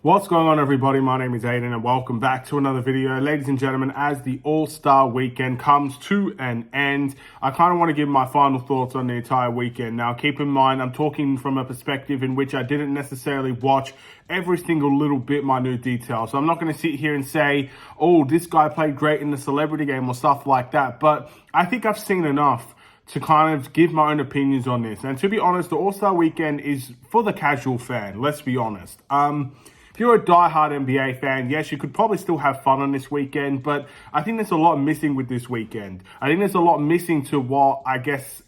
What's going on, everybody? My name is Aiden and welcome back to another video. Ladies and gentlemen, as the All-Star weekend comes to an end, I kind of want to give my final thoughts on the entire weekend. Now, keep in mind, I'm talking from a perspective in which I didn't necessarily watch every single little bit, minute detail. So I'm not going to sit here and say, oh, this guy played great in the celebrity game or stuff like that. But I think I've seen enough to kind of give my own opinions on this. And to be honest, the All-Star weekend is for the casual fan. Let's be honest. If you're a diehard NBA fan, yes, you could probably still have fun on this weekend, but I think there's a lot missing with this weekend. I think there's a lot missing to what, I guess,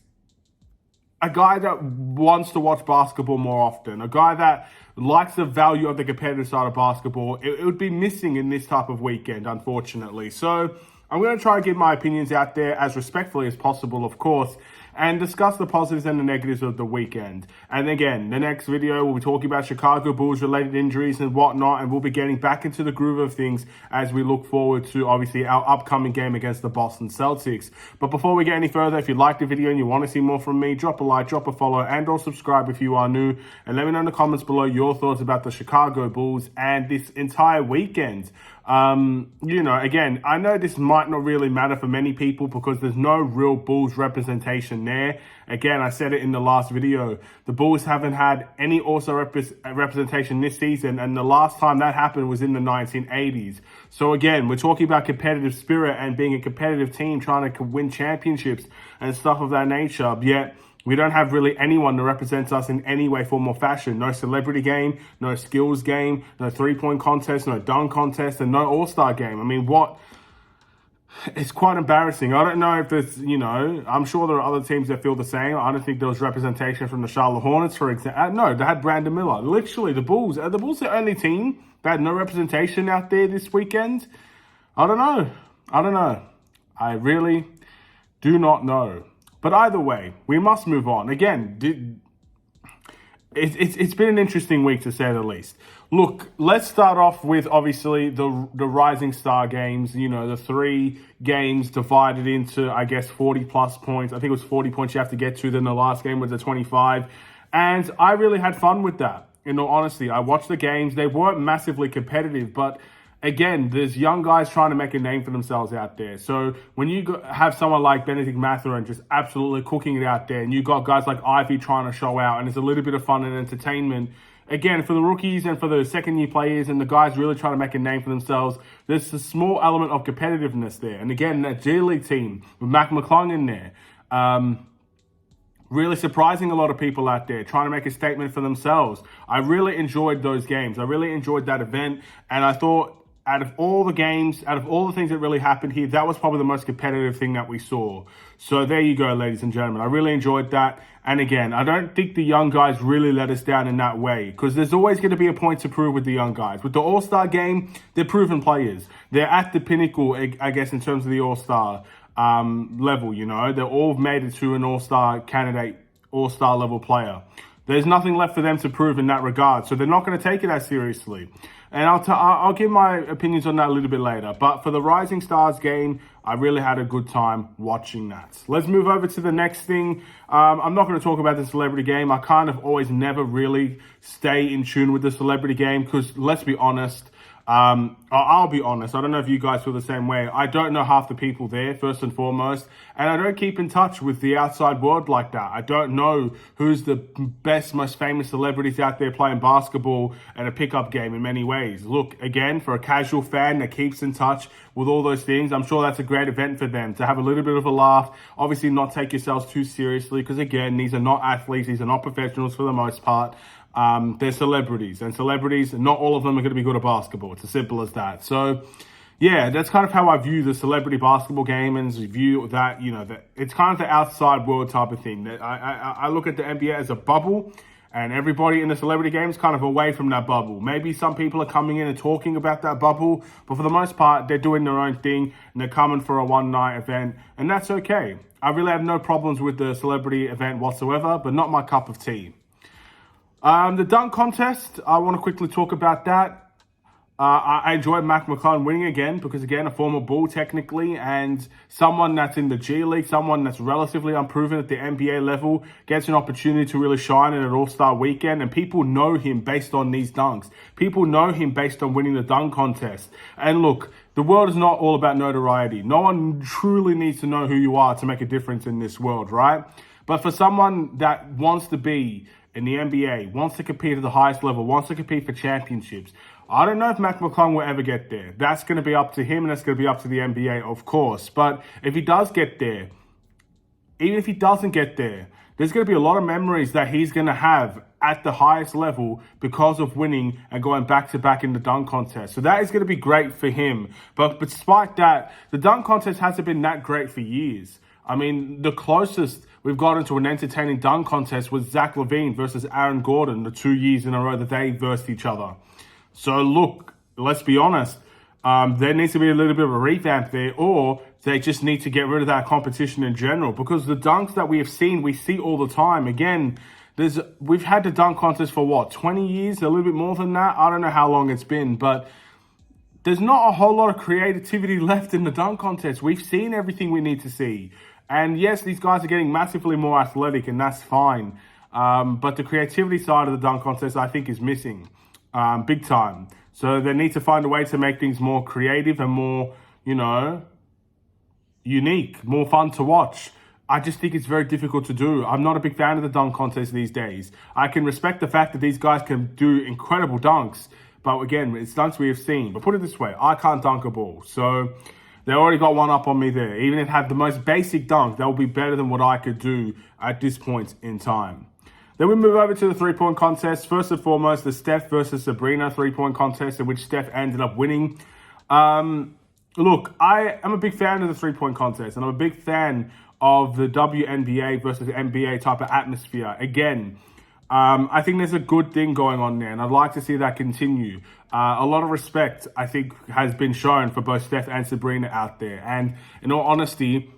a guy that wants to watch basketball more often, a guy that likes the value of the competitive side of basketball, it would be missing in this type of weekend, unfortunately. So I'm going to try to get my opinions out there as respectfully as possible, of course, and discuss the positives and the negatives of the weekend. And again, the next video, we'll be talking about Chicago Bulls related injuries and whatnot, and we'll be getting back into the groove of things as we look forward to, obviously, our upcoming game against the Boston Celtics. But before we get any further, if you like the video and you want to see more from me, drop a like, drop a follow, and or subscribe if you are new, and let me know in the comments below your thoughts about the Chicago Bulls and this entire weekend. Again, I know this might not really matter for many people because there's no real Bulls representation there. Again, I said it in the last video. The Bulls haven't had any All-Star representation this season, and the last time that happened was in the 1980s. So again, we're talking about competitive spirit and being a competitive team trying to win championships and stuff of that nature, yet we don't have really anyone that represents us in any way, form, or fashion. No celebrity game, no skills game, no three-point contest, no dunk contest, and no All-Star game. I mean, what? It's quite embarrassing. I don't know if there's, I'm sure there are other teams that feel the same. I don't think there was representation from the Charlotte Hornets, for example. No, they had Brandon Miller. Literally, the Bulls. Are the Bulls the only team that had no representation out there this weekend? I don't know. I really do not know. But either way, we must move on. Again, it's been an interesting week, to say the least. Look, let's start off with, obviously, the Rising Star games. The 3 games divided into, I guess, 40-plus points. I think it was 40 points you have to get to. Then the last game was a 25. And I really had fun with that, in all honesty. I watched the games. They weren't massively competitive, but again, there's young guys trying to make a name for themselves out there. So when you have someone like Bennedict Mathurin just absolutely cooking it out there, and you got guys like Ivy trying to show out, and it's a little bit of fun and entertainment, again, for the rookies and for the second-year players and the guys really trying to make a name for themselves, there's a small element of competitiveness there. And again, that G League team with Mac McClung in there, really surprising a lot of people out there, trying to make a statement for themselves. I really enjoyed those games. I really enjoyed that event, and I thought, out of all the games, out of all the things that really happened here, that was probably the most competitive thing that we saw. So there you go, ladies and gentlemen. I really enjoyed that. And again, I don't think the young guys really let us down in that way, because there's always going to be a point to prove with the young guys. With the All-Star game, they're proven players. They're at the pinnacle, I guess, in terms of the All-Star level, They're all made it to an All-Star candidate, All-Star level player. There's nothing left for them to prove in that regard, so they're not going to take it as seriously. And I'll give my opinions on that a little bit later. But for the Rising Stars game, I really had a good time watching that. Let's move over to the next thing. I'm not going to talk about the celebrity game. I kind of always never really stay in tune with the celebrity game because, let's be honest, I'll be honest, I don't know if you guys feel the same way. I don't know half the people there, first and foremost, and I don't keep in touch with the outside world like that. I don't know who's the best, most famous celebrities out there playing basketball and a pickup game in many ways. Look, again, for a casual fan that keeps in touch with all those things, I'm sure that's a great event for them to have a little bit of a laugh. Obviously, not take yourselves too seriously because, again, these are not athletes. These are not professionals for the most part. They're celebrities, and celebrities, not all of them are going to be good at basketball. It's as simple as that. So, yeah, that's kind of how I view the celebrity basketball game, and view that, that it's kind of the outside world type of thing. That I look at the NBA as a bubble, and everybody in the celebrity game is kind of away from that bubble. Maybe some people are coming in and talking about that bubble, but for the most part, they're doing their own thing, and they're coming for a one-night event, and that's okay. I really have no problems with the celebrity event whatsoever, but not my cup of tea. The dunk contest, I want to quickly talk about that. I enjoyed Mac McClung winning again because, again, a former Bull technically and someone that's in the G League, someone that's relatively unproven at the NBA level, gets an opportunity to really shine in an All-Star weekend. And people know him based on these dunks. People know him based on winning the dunk contest. And look, the world is not all about notoriety. No one truly needs to know who you are to make a difference in this world, right? But for someone that wants to be in the NBA, wants to compete at the highest level, wants to compete for championships, I don't know if Mac McClung will ever get there. That's going to be up to him, and that's going to be up to the NBA, of course. But if he does get there, even if he doesn't get there, there's going to be a lot of memories that he's going to have at the highest level because of winning and going back-to-back in the dunk contest. So that is going to be great for him. But despite that, the dunk contest hasn't been that great for years. I mean, the closest we've gotten to an entertaining dunk contest was Zach LaVine versus Aaron Gordon, the 2 years in a row that they versed each other. So look, let's be honest, there needs to be a little bit of a revamp there, or they just need to get rid of that competition in general, because the dunks that we have seen, we see all the time. Again, we've had the dunk contest for what, 20 years, a little bit more than that? I don't know how long it's been, but there's not a whole lot of creativity left in the dunk contest. We've seen everything we need to see. And yes, these guys are getting massively more athletic, and that's fine. But the creativity side of the dunk contest, I think, is missing. Big time. So they need to find a way to make things more creative and more, unique, more fun to watch. I just think it's very difficult to do. I'm not a big fan of the dunk contest these days. I can respect the fact that these guys can do incredible dunks, but again, it's dunks we have seen. But put it this way, I can't dunk a ball. So they already got one up on me there. Even if it had the most basic dunk, that will be better than what I could do at this point in time. Then we move over to the three-point contest. First and foremost, the Steph versus Sabrina three-point contest, in which Steph ended up winning. Look, I am a big fan of the three-point contest, and I'm a big fan of the WNBA versus NBA type of atmosphere. Again, I think there's a good thing going on there, and I'd like to see that continue. A lot of respect, I think, has been shown for both Steph and Sabrina out there. And in all honesty,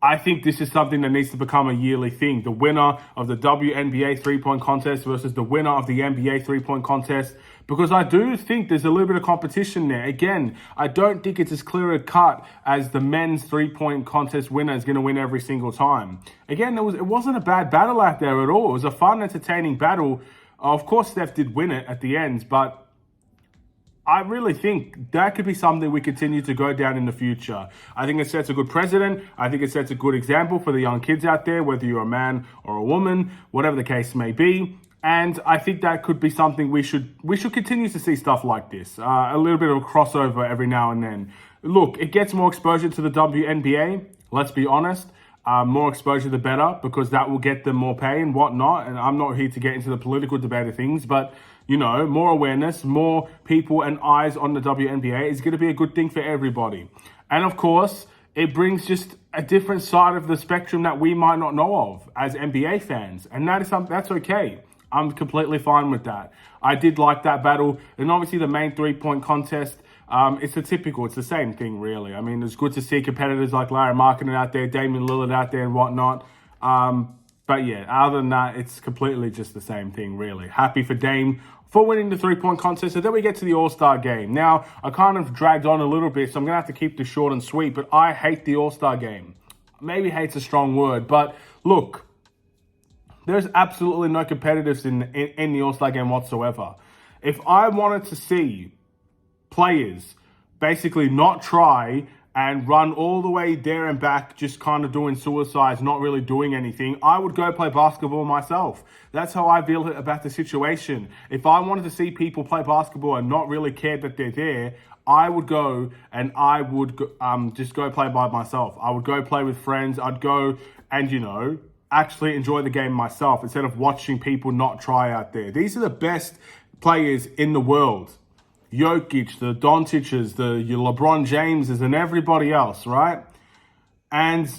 I think this is something that needs to become a yearly thing. The winner of the WNBA three-point contest versus the winner of the NBA three-point contest. Because I do think there's a little bit of competition there. Again, I don't think it's as clear a cut as the men's three-point contest winner is going to win every single time. Again, it wasn't a bad battle out there at all. It was a fun, entertaining battle. Of course, Steph did win it at the end, but I really think that could be something we continue to go down in the future. I think it sets a good precedent. I think it sets a good example for the young kids out there, whether you're a man or a woman, whatever the case may be. And I think that could be something we should continue to see stuff like this. A little bit of a crossover every now and then. Look, it gets more exposure to the WNBA. Let's be honest. More exposure, the better, because that will get them more pay and whatnot. And I'm not here to get into the political debate of things, but more awareness, more people and eyes on the WNBA is going to be a good thing for everybody. And of course, it brings just a different side of the spectrum that we might not know of as NBA fans. And that is something that's okay. I'm completely fine with that. I did like that battle. And obviously the main three-point contest, it's the same thing, really. I mean, it's good to see competitors like Larry Markkinen out there, Damian Lillard out there and whatnot. But yeah, other than that, it's completely just the same thing, really. Happy for Dame for winning the three-point contest. And then we get to the All-Star game. Now, I kind of dragged on a little bit, so I'm going to have to keep this short and sweet, but I hate the All-Star game. Maybe hate's a strong word, but look, there's absolutely no competitiveness in the All-Star game whatsoever. If I wanted to see players basically not try and run all the way there and back, just kind of doing suicides, not really doing anything, I would go play basketball myself. That's how I feel about the situation. If I wanted to see people play basketball and not really care that they're there, I would go and I would just go play by myself. I would go play with friends. I'd go and, actually enjoy the game myself instead of watching people not try out there. These are the best players in the world. Jokic, the Doncic's, the LeBron Jameses, and everybody else, right? And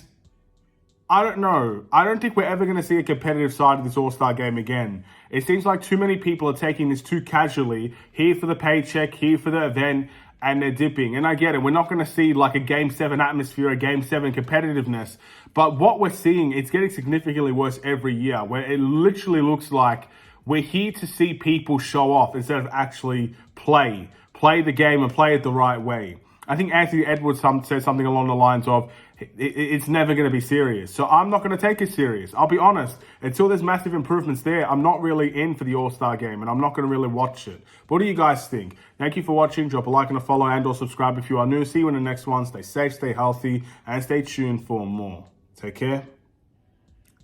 I don't know. I don't think we're ever going to see a competitive side of this All-Star game again. It seems like too many people are taking this too casually, here for the paycheck, here for the event, and they're dipping. And I get it. We're not going to see like a Game 7 atmosphere, a Game 7 competitiveness. But what we're seeing, it's getting significantly worse every year, where it literally looks like We're here to see people show off instead of actually play the game and play it the right way. I think Anthony Edwards said something along the lines of, it's never going to be serious. So I'm not going to take it serious. I'll be honest. Until there's massive improvements there, I'm not really in for the All-Star game, and I'm not going to really watch it. But what do you guys think? Thank you for watching. Drop a like and a follow, and or subscribe if you are new. See you in the next one. Stay safe, stay healthy, and stay tuned for more. Take care,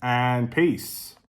and peace.